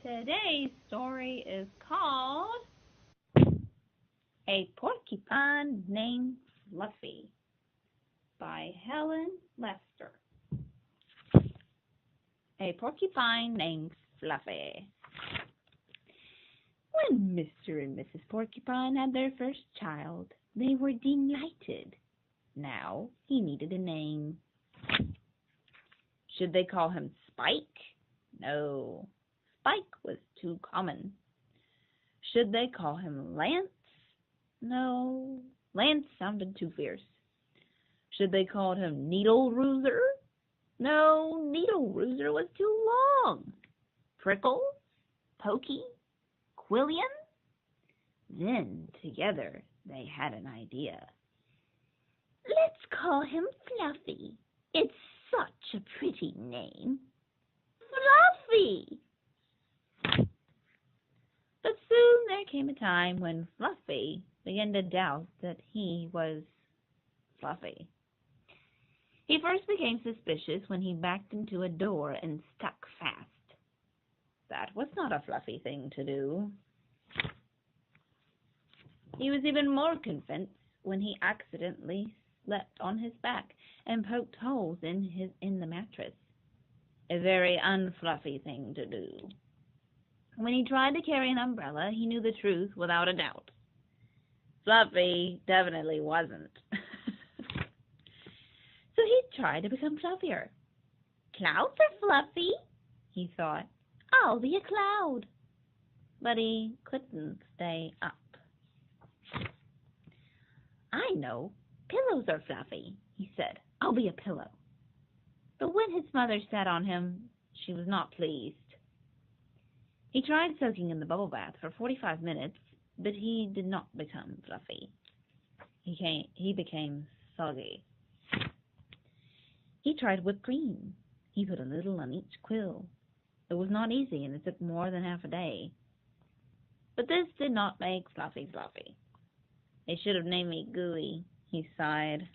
Today's story is called A Porcupine Named Fluffy by Helen Lester. A Porcupine Named Fluffy. When Mr. and Mrs. Porcupine had their first child, they were delighted. Now he needed a name. Should they call him Spike? No, Spike was too common. Should they call him Lance? No, Lance sounded too fierce. Should they call him Needle Rooser? No, Needle Rooser was too long. Prickles? Pokey? Quillian? Then, together, they had an idea. Let's call him Fluffy. It's such a pretty name. Fluffy! But soon there came a time when Fluffy began to doubt that he was Fluffy. He first became suspicious when he backed into a door and stuck fast. That was not a Fluffy thing to do. He was even more convinced when he accidentally slept on his back and poked holes in the mattress. A very unfluffy thing to do. When he tried to carry an umbrella, he knew the truth without a doubt. Fluffy definitely wasn't. So he tried to become fluffier. Clouds are fluffy, he thought. I'll be a cloud. But he couldn't stay up. I know. Pillows are fluffy, he said. I'll be a pillow. But when his mother sat on him, she was not pleased. He tried soaking in the bubble bath for 45 minutes, but he did not become fluffy. He became soggy. He tried whipped cream. He put a little on each quill. It was not easy, and it took more than half a day. But this did not make Fluffy fluffy. They should have named me Gooey, he sighed.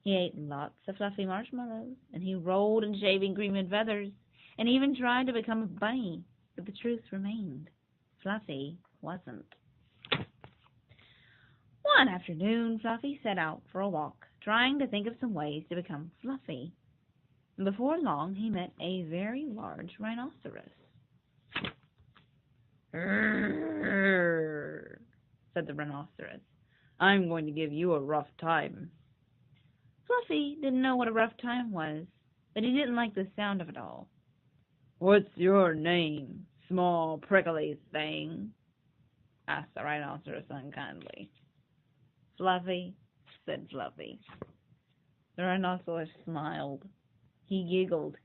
He ate lots of fluffy marshmallows, and he rolled in shaving cream and feathers, and even tried to become a bunny, but the truth remained. Fluffy wasn't. One afternoon, Fluffy set out for a walk, trying to think of some ways to become fluffy. And before long, he met a very large rhinoceros. "Rrrr," said the rhinoceros. "I'm going to give you a rough time." Fluffy didn't know what a rough time was, but he didn't like the sound of it all. "What's your name, small prickly thing?" asked the rhinoceros unkindly. "Fluffy," said Fluffy. The rhinoceros smiled. He giggled.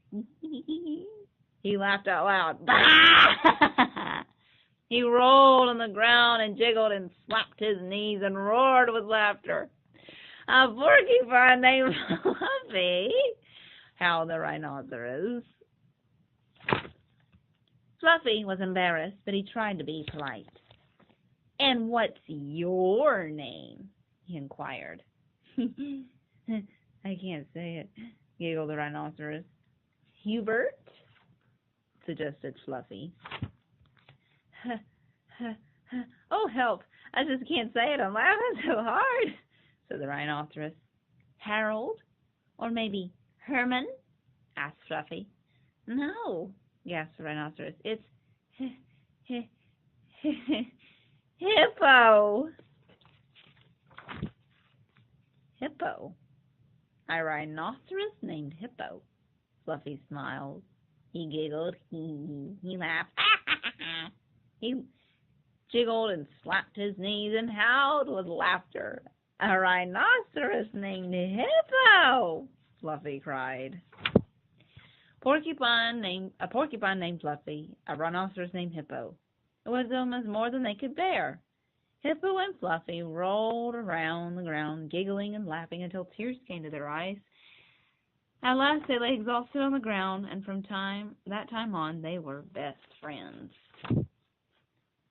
He laughed out loud. He rolled on the ground and jiggled and slapped his knees and roared with laughter. "A porcupine named Fluffy," howled the rhinoceros. Fluffy was embarrassed, but he tried to be polite. "And what's your name?" he inquired. "I can't say it," giggled the rhinoceros. "Hubert?" suggested Fluffy. "Oh, help! I just can't say it. I'm laughing so hard," said the rhinoceros. "Harold? Or maybe Herman?" asked Fluffy. "No," gasped the rhinoceros. "It's Hippo." Hippo? A rhinoceros named Hippo? Fluffy smiled. He giggled. He laughed. He jiggled and slapped his knees and howled with laughter. "A rhinoceros named Hippo!" Fluffy cried. A porcupine named Fluffy, a rhinoceros named Hippo. It was almost more than they could bear. Hippo and Fluffy rolled around the ground, giggling and laughing until tears came to their eyes. At last they lay exhausted on the ground, and from that time on they were best friends.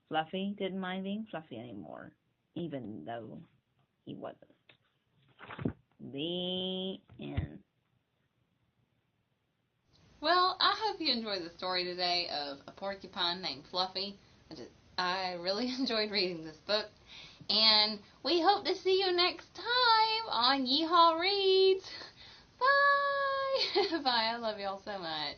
Fluffy didn't mind being Fluffy anymore, even though he wasn't. The end. Well, I hope you enjoyed the story today of a porcupine named Fluffy. I really enjoyed reading this book. And we hope to see you next time on Yee-Haw Reads. Bye! Bye, I love y'all so much.